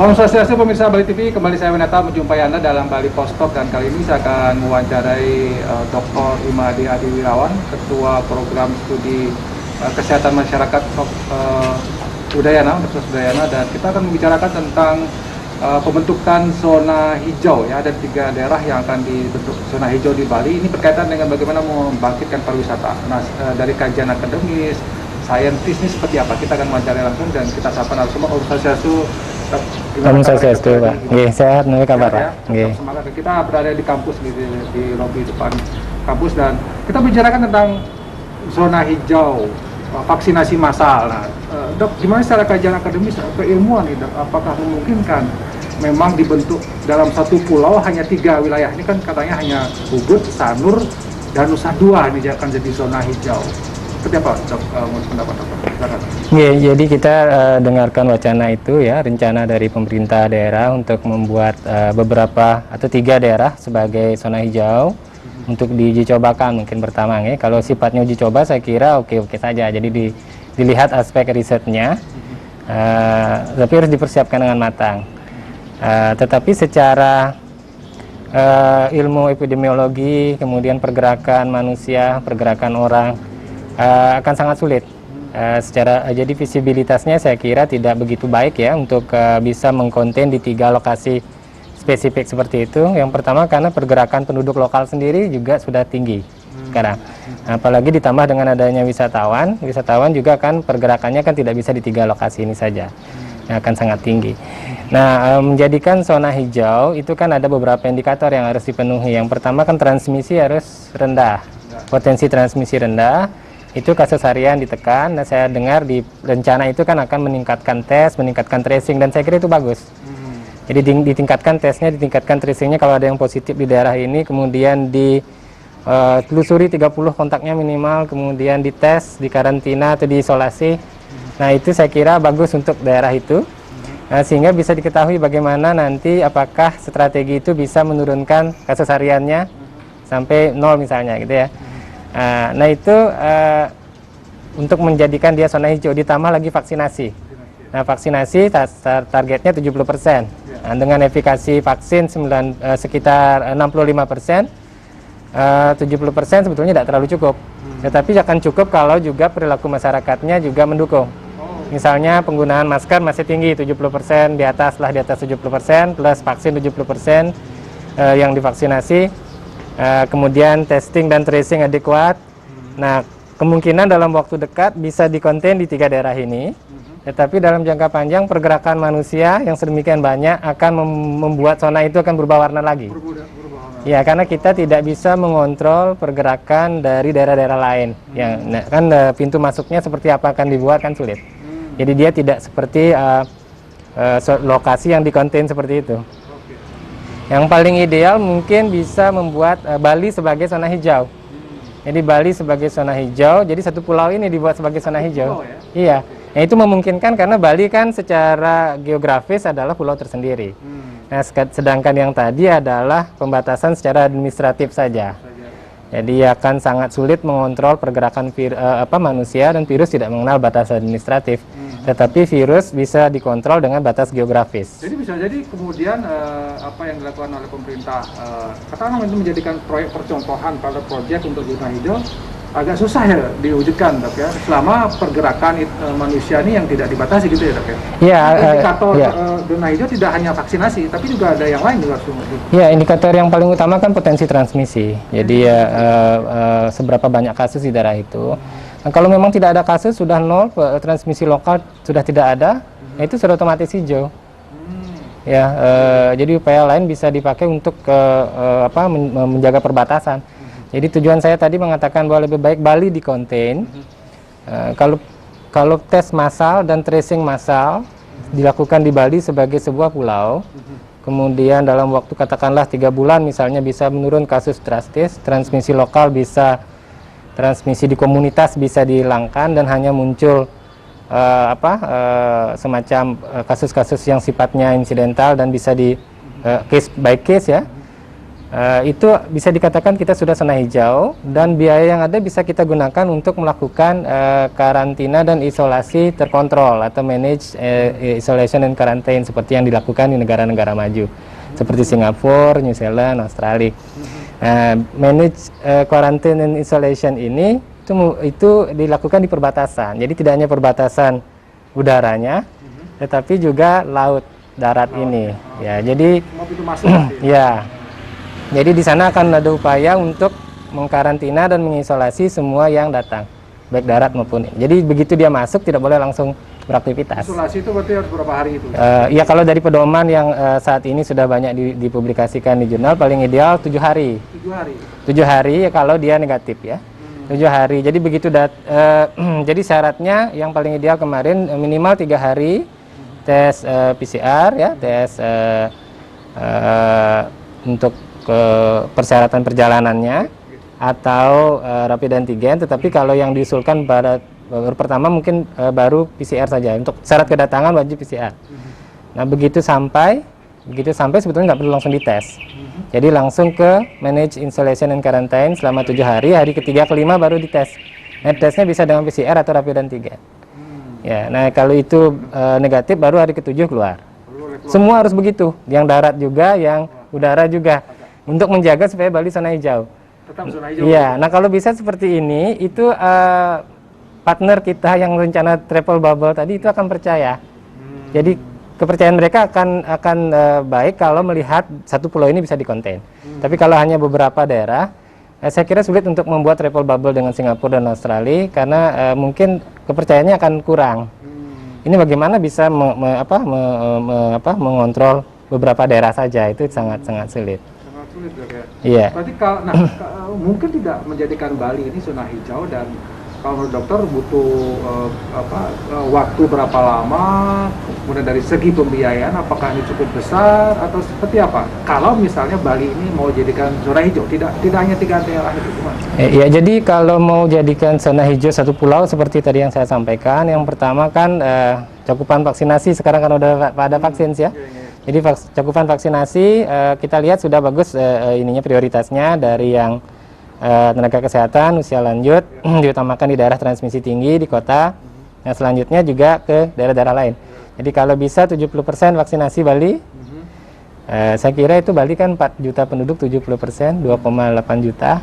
Om Swastiastu pemirsa Bali TV, kembali saya Winata menjumpai Anda dalam Bali Post Talk, dan kali ini saya akan mewawancarai Dr. Imadi Adi Wirawan, Ketua Program Studi Kesehatan Masyarakat Udayana, Universitas Udayana, dan kita akan membicarakan tentang pembentukan zona hijau. Ya, ada 3 daerah yang akan dibentuk zona hijau di Bali. Ini berkaitan dengan bagaimana membangkitkan pariwisata. Nah, dari kajian akademis, saintis ini seperti apa? Kita akan mewawancarai langsung dan kita sapa narasumber. Om Swastiastu. Om Swastiastu, Pak. Nggih, sehat nih kabar, Pak. Nggih. Semangat. Kita berada di kampus di lobi depan kampus, dan kita bicarakan tentang zona hijau, vaksinasi massal. Nah, Dok, gimana secara kajian akademis, keilmuan nih, Dok? Apakah memungkinkan memang dibentuk dalam satu pulau hanya 3 wilayah? Ini kan katanya hanya Ubud, Sanur, dan Nusa Dua ini akan jadi zona hijau. Seperti apa, Dok, menurut pendapat Dok? Jadi kita dengarkan wacana itu ya, rencana dari pemerintah daerah untuk membuat beberapa atau 3 daerah sebagai zona hijau untuk diuji cobakan mungkin pertama ya. Kalau sifatnya uji coba saya kira oke-oke saja. Jadi dilihat aspek risetnya, tapi harus dipersiapkan dengan matang. Tetapi secara ilmu epidemiologi, kemudian pergerakan manusia, pergerakan orang akan sangat sulit. Jadi visibilitasnya saya kira tidak begitu baik ya untuk bisa mengkonten di 3 lokasi spesifik seperti itu. Yang pertama karena pergerakan penduduk lokal sendiri juga sudah tinggi sekarang. Apalagi ditambah dengan adanya wisatawan juga kan pergerakannya kan tidak bisa di 3 lokasi ini saja, akan sangat tinggi. Nah, menjadikan zona hijau itu kan ada beberapa indikator yang harus dipenuhi. Yang pertama kan transmisi harus rendah, potensi transmisi rendah. Itu kasus harian ditekan, dan saya dengar di rencana itu kan akan meningkatkan tes, meningkatkan tracing, dan saya kira itu bagus. Jadi ditingkatkan tesnya, ditingkatkan tracingnya. Kalau ada yang positif di daerah ini, kemudian ditelusuri 30 kontaknya minimal, kemudian dites, dikarantina atau diisolasi. Nah, itu saya kira bagus untuk daerah itu, sehingga bisa diketahui bagaimana nanti apakah strategi itu bisa menurunkan kasus hariannya sampai 0 misalnya gitu ya. Nah itu untuk menjadikan dia zona hijau, ditambah lagi vaksinasi. Nah, vaksinasi targetnya 70%. Nah, dengan efikasi vaksin sekitar 65%, 70% sebetulnya tidak terlalu cukup. Tetapi akan cukup kalau juga perilaku masyarakatnya juga mendukung. Misalnya penggunaan masker masih tinggi, 70%, di atas 70%, plus vaksin 70% yang divaksinasi. Kemudian testing dan tracing adekuat. Nah, kemungkinan dalam waktu dekat bisa dikonten di 3 daerah ini. Tetapi dalam jangka panjang pergerakan manusia yang sedemikian banyak akan membuat zona itu akan berubah warna lagi. Ya, karena kita tidak bisa mengontrol pergerakan dari daerah-daerah lain. Nah, kan pintu masuknya seperti apa akan dibuat kan sulit. Jadi dia tidak seperti lokasi yang dikonten seperti itu. Yang paling ideal mungkin bisa membuat Bali sebagai zona hijau. Jadi Bali sebagai zona hijau, jadi satu pulau ini dibuat sebagai zona hijau. Iya, nah, itu memungkinkan karena Bali kan secara geografis adalah pulau tersendiri. Nah, sedangkan yang tadi adalah pembatasan secara administratif saja. Jadi akan sangat sulit mengontrol pergerakan manusia, dan virus tidak mengenal batas administratif. Tetapi virus bisa dikontrol dengan batas geografis. Jadi bisa jadi kemudian apa yang dilakukan oleh pemerintah, katakanlah itu menjadikan proyek percontohan pada proyek untuk zona hijau agak susah ya diwujudkan, Dok ya. Selama pergerakan manusia ini yang tidak dibatasi gitu ya, Dok ya. Iya. Indikator zona hijau tidak hanya vaksinasi, tapi juga ada yang lain juga. Iya, indikator yang paling utama kan potensi transmisi. Jadi seberapa banyak kasus di daerah itu. Nah, kalau memang tidak ada kasus, sudah 0, transmisi lokal sudah tidak ada, itu sudah otomatis hijau. Ya, jadi upaya lain bisa dipakai untuk menjaga perbatasan. Jadi tujuan saya tadi mengatakan bahwa lebih baik Bali di-contain. Kalau tes massal dan tracing massal dilakukan di Bali sebagai sebuah pulau, kemudian dalam waktu katakanlah 3 bulan misalnya bisa menurun kasus drastis, transmisi lokal bisa, transmisi di komunitas bisa dihilangkan, dan hanya muncul semacam kasus-kasus yang sifatnya insidental dan bisa di case by case ya. Itu bisa dikatakan kita sudah zona hijau, dan biaya yang ada bisa kita gunakan untuk melakukan karantina dan isolasi terkontrol atau manage isolation and quarantine seperti yang dilakukan di negara-negara maju seperti Singapura, New Zealand, Australia. Manage quarantine and isolation ini itu dilakukan di perbatasan. Jadi tidak hanya perbatasan udaranya, tetapi juga laut, darat ini. Ya, jadi ya. Jadi di sana akan ada upaya untuk mengkarantina dan mengisolasi semua yang datang, baik darat maupun ini. Jadi begitu dia masuk tidak boleh langsung beraktivitas. Isolasi itu berarti harus berapa hari itu? Ya kalau dari pedoman yang saat ini sudah banyak dipublikasikan di jurnal, paling ideal 7 hari. 7 hari? 7 hari ya kalau dia negatif ya. 7 hari. Jadi begitu jadi syaratnya yang paling ideal kemarin minimal 3 hari tes PCR ya, tes untuk ke persyaratan perjalanannya atau rapid antigen, tetapi kalau yang diusulkan pada baru pertama mungkin baru PCR saja. Untuk syarat kedatangan wajib PCR. Nah begitu sampai sebetulnya nggak perlu langsung dites. Jadi langsung ke manage isolation and quarantine selama 7 hari, hari ketiga kelima baru dites. Nah tesnya bisa dengan PCR atau rapid antigen. Ya, nah kalau itu negatif baru hari ke-7 keluar. Semua harus begitu, yang darat juga, yang udara juga. Untuk menjaga supaya Bali zona hijau. Tetap zona hijau. Iya, nah kalau bisa seperti ini, itu partner kita yang rencana travel bubble tadi itu akan percaya. Jadi kepercayaan mereka akan baik kalau melihat satu pulau ini bisa dikonten. Tapi kalau hanya beberapa daerah, saya kira sulit untuk membuat travel bubble dengan Singapura dan Australia karena mungkin kepercayaannya akan kurang. Ini bagaimana bisa mengontrol beberapa daerah saja, itu sangat sulit. Sulit ya. Iya. Berarti mungkin tidak menjadikan Bali ini zona hijau, dan kalau menurut dokter butuh waktu berapa lama, kemudian dari segi pembiayaan apakah ini cukup besar atau seperti apa? Kalau misalnya Bali ini mau jadikan zona hijau, tidak hanya 3 daerah itu gimana? Ya, jadi kalau mau jadikan zona hijau satu pulau seperti tadi yang saya sampaikan, yang pertama kan cakupan vaksinasi sekarang kan udah pada vaksin ya. Jadi cakupan vaksinasi kita lihat sudah bagus prioritasnya dari yang tenaga kesehatan usia lanjut diutamakan di daerah transmisi tinggi di kota. Nah selanjutnya juga ke daerah-daerah lain. Jadi kalau bisa 70% vaksinasi Bali, saya kira itu Bali kan 4 juta penduduk, 70% 2,8 juta.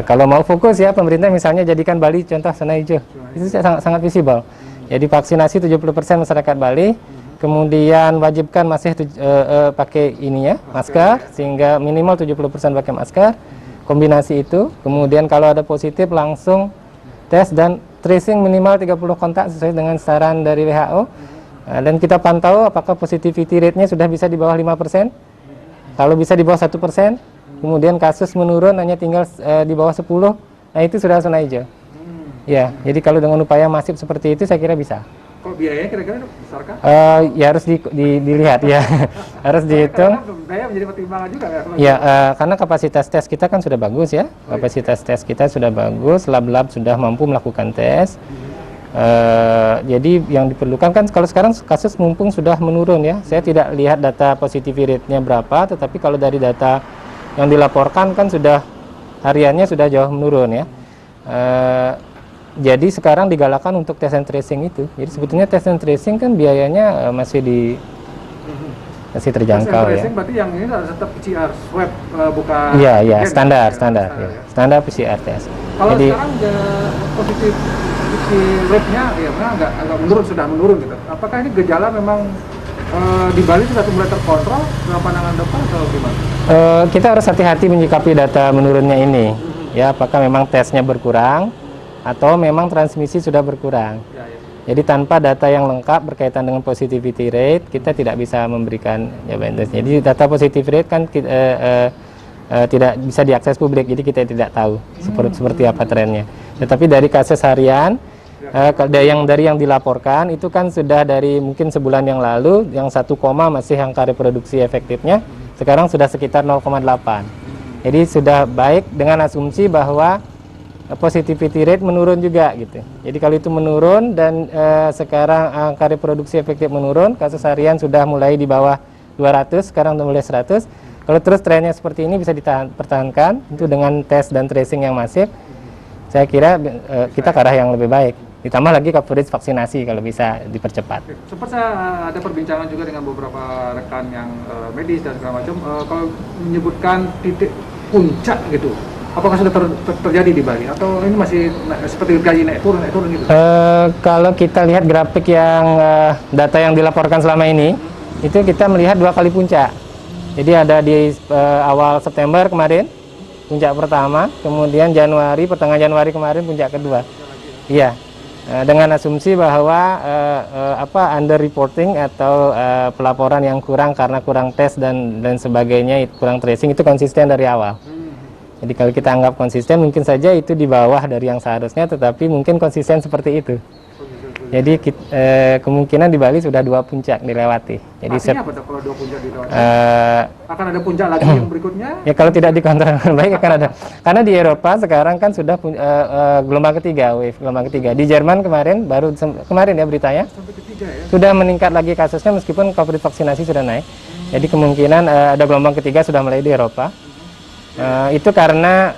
Kalau mau fokus ya pemerintah misalnya jadikan Bali contoh zona hijau, itu sangat visible. Jadi vaksinasi 70% masyarakat Bali. Kemudian wajibkan masih pakai masker, sehingga minimal 70% pakai masker. Kombinasi itu, kemudian kalau ada positif langsung tes dan tracing minimal 30 kontak sesuai dengan saran dari WHO. Dan kita pantau apakah positivity rate-nya sudah bisa di bawah 5%. Kalau bisa di bawah 1%, kemudian kasus menurun hanya tinggal di bawah 10, nah itu sudah zona hijau. Ya, jadi kalau dengan upaya masif seperti itu saya kira bisa. Kalau biayanya kira-kira besarkah? Ya harus dilihat ya, harus dihitung. Biaya menjadi pertimbangan juga ya? Ya, karena kapasitas tes kita kan sudah bagus ya, kapasitas tes kita sudah bagus, lab-lab sudah mampu melakukan tes. Jadi yang diperlukan kan kalau sekarang kasus mumpung sudah menurun ya, saya tidak lihat data positivity rate-nya berapa, tetapi kalau dari data yang dilaporkan kan sudah hariannya sudah jauh menurun ya. Jadi sekarang digalakan untuk tes and tracing itu. Jadi sebetulnya tes and tracing kan biayanya masih terjangkau ya. Tes and tracing berarti yang ini tetap PCR swab bukan? Iya, standar PCR test. Kalau jadi, sekarang positivity rate-nya ya memang agak menurun, sudah menurun gitu. Apakah ini gejala memang di Bali sudah mulai terkontrol dalam pandangan dokter atau gimana? Kita harus hati-hati menyikapi data menurunnya ini. Ya, apakah memang tesnya berkurang atau memang transmisi sudah berkurang. Jadi tanpa data yang lengkap berkaitan dengan positivity rate, kita tidak bisa memberikan jawaban. Jadi data positivity rate kan tidak bisa diakses publik, jadi kita tidak tahu seperti apa trennya. Tetapi dari kasus harian, dari yang dilaporkan itu kan sudah dari mungkin sebulan yang lalu, yang 1, masih angka reproduksi efektifnya, sekarang sudah sekitar 0,8. Jadi sudah baik dengan asumsi bahwa positivity rate menurun juga gitu. Jadi kalau itu menurun dan sekarang angka reproduksi efektif menurun, kasus harian sudah mulai di bawah 200, sekarang sudah mulai 100. Kalau terus trennya seperti ini bisa dipertahankan itu dengan tes dan tracing yang masif, saya kira kita ke arah yang lebih baik. Ditambah lagi coverage vaksinasi kalau bisa dipercepat. Sempat saya ada perbincangan juga dengan beberapa rekan yang medis dan segala macam. Kalau menyebutkan titik puncak gitu, apakah sudah terjadi di Bali atau ini masih seperti gaji naik turun gitu? Kalau kita lihat grafik yang data yang dilaporkan selama ini, itu kita melihat 2 kali puncak. Jadi ada di awal September kemarin puncak pertama, kemudian pertengahan Januari kemarin puncak kedua. Iya, dengan asumsi bahwa under reporting atau pelaporan yang kurang karena kurang tes dan sebagainya, kurang tracing itu konsisten dari awal. Jadi kalau kita anggap konsisten, mungkin saja itu di bawah dari yang seharusnya, tetapi mungkin konsisten seperti itu. Jadi kemungkinan di Bali sudah 2 puncak dilewati. Jadi artinya apa kalau 2 puncak dilewati? Akan ada puncak lagi yang berikutnya? Ya kalau tidak dikontrol dengan baik akan ada. Karena di Eropa sekarang kan sudah gelombang ketiga, gelombang ketiga. Di Jerman kemarin ya beritanya, Sampai ketiga ya? sudah meningkat lagi kasusnya meskipun coverage vaksinasi sudah naik. Jadi kemungkinan ada gelombang ketiga sudah mulai di Eropa. Itu karena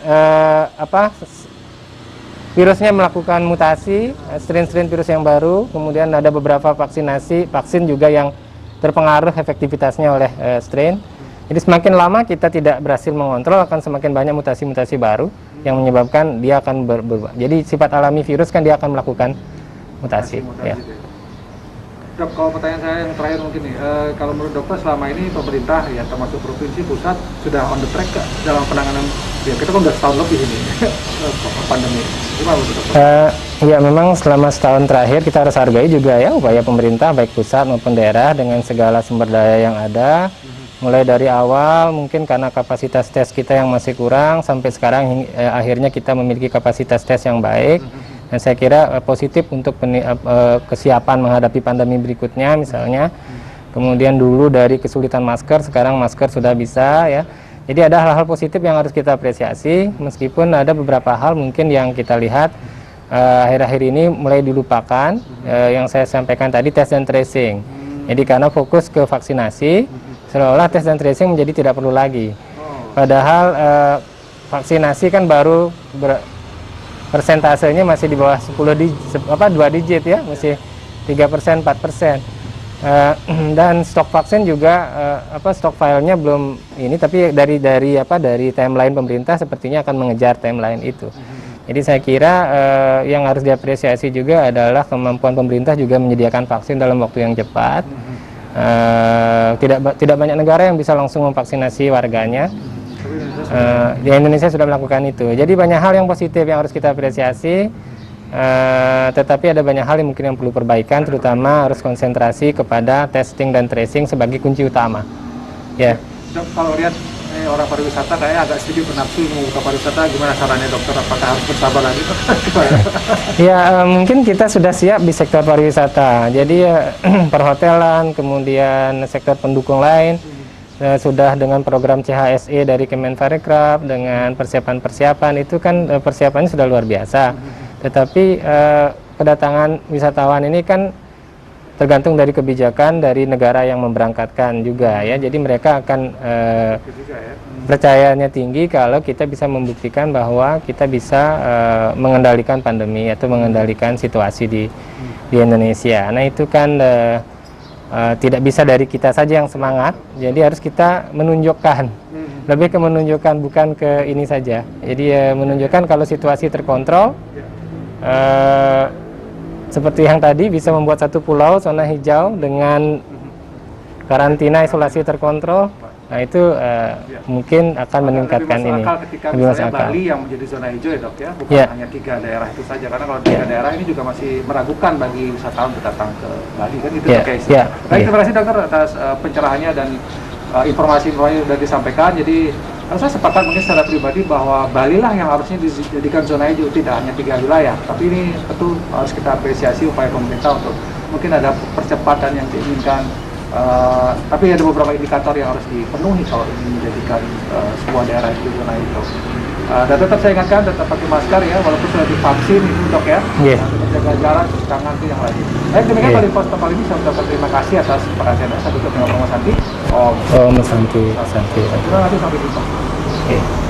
virusnya melakukan mutasi, strain-strain virus yang baru, kemudian ada beberapa vaksin juga yang terpengaruh efektivitasnya oleh strain. Jadi semakin lama kita tidak berhasil mengontrol, akan semakin banyak mutasi-mutasi baru yang menyebabkan dia akan berubah. Jadi sifat alami virus kan dia akan melakukan mutasi. Ya. Dok, kalau pertanyaan saya yang terakhir mungkin nih, kalau menurut dokter selama ini pemerintah ya termasuk provinsi pusat sudah on the track dalam penanganan, ya kita kan udah setahun lebih ini pandemi. Gimana menurut dokter? Ya memang selama setahun terakhir kita harus hargai juga ya upaya pemerintah baik pusat maupun daerah dengan segala sumber daya yang ada. Mulai dari awal mungkin karena kapasitas tes kita yang masih kurang sampai sekarang akhirnya kita memiliki kapasitas tes yang baik. Dan saya kira positif untuk kesiapan menghadapi pandemi berikutnya misalnya. Kemudian dulu dari kesulitan masker, sekarang masker sudah bisa ya. Jadi ada hal-hal positif yang harus kita apresiasi, meskipun ada beberapa hal mungkin yang kita lihat akhir-akhir ini mulai dilupakan. Yang saya sampaikan tadi tes dan tracing. Jadi karena fokus ke vaksinasi, seolah-olah tes dan tracing menjadi tidak perlu lagi. Padahal vaksinasi kan baru persentasenya masih di bawah 2 digit ya, masih 3%, 4%. Dan stok vaksin juga stok filenya belum ini, tapi dari timeline pemerintah sepertinya akan mengejar timeline itu. Jadi saya kira yang harus diapresiasi juga adalah kemampuan pemerintah juga menyediakan vaksin dalam waktu yang cepat. Tidak banyak negara yang bisa langsung memvaksinasi warganya. Di Indonesia sudah melakukan itu. Jadi banyak hal yang positif yang harus kita apresiasi. Tetapi ada banyak hal yang mungkin yang perlu perbaikan, terutama harus konsentrasi kepada testing dan tracing sebagai kunci utama. Ya. Dok, kalau lihat orang pariwisata kayaknya agak sedikit bernafsu membuka pariwisata, gimana caranya dokter? Apakah harus bersabar lagi? Ya mungkin kita sudah siap di sektor pariwisata. Jadi perhotelan, kemudian sektor pendukung lain. Sudah dengan program CHSE dari Kemenparekraf dengan persiapan-persiapan itu kan persiapannya sudah luar biasa. Tetapi kedatangan wisatawan ini kan tergantung dari kebijakan dari negara yang memberangkatkan juga ya. Jadi mereka akan percayanya tinggi kalau kita bisa membuktikan bahwa kita bisa mengendalikan pandemi atau mengendalikan situasi di Indonesia. Nah itu kan tidak bisa dari kita saja yang semangat, jadi harus kita menunjukkan, lebih ke menunjukkan bukan ke ini saja. Jadi menunjukkan kalau situasi terkontrol, seperti yang tadi bisa membuat satu pulau zona hijau dengan karantina isolasi terkontrol. Nah itu mungkin akan meningkatkan ini. Lebih masuk akal. Bali yang menjadi zona hijau ya dok ya, bukan hanya 3 daerah itu saja. Karena kalau 3 daerah ini juga masih meragukan bagi wisatawan untuk datang ke Bali kan itu case. Baik, terima kasih dokter atas pencerahannya dan informasi-informasi yang sudah disampaikan. Jadi saya sepakat mungkin secara pribadi bahwa Bali lah yang harusnya dijadikan zona hijau, tidak hanya 3 wilayah. Tapi ini tentu harus kita apresiasi upaya pemerintah untuk mungkin ada percepatan yang diinginkan. Tapi ada beberapa indikator yang harus dipenuhi kalau ingin menjadikan sebuah daerah itu zona hijau. Dan tetap saya ingatkan, tetap pakai masker ya, walaupun sudah divaksin itu dok ya. Tetap jaga jarak, cuci tangan itu yang lain. Baik, demikian Bali Post kali ini saya ucapkan terima kasih atas perhatiannya. Saya tutup dengan Romo Santi. Om. Om Santi. Terima kasih, sampai jumpa. Oke.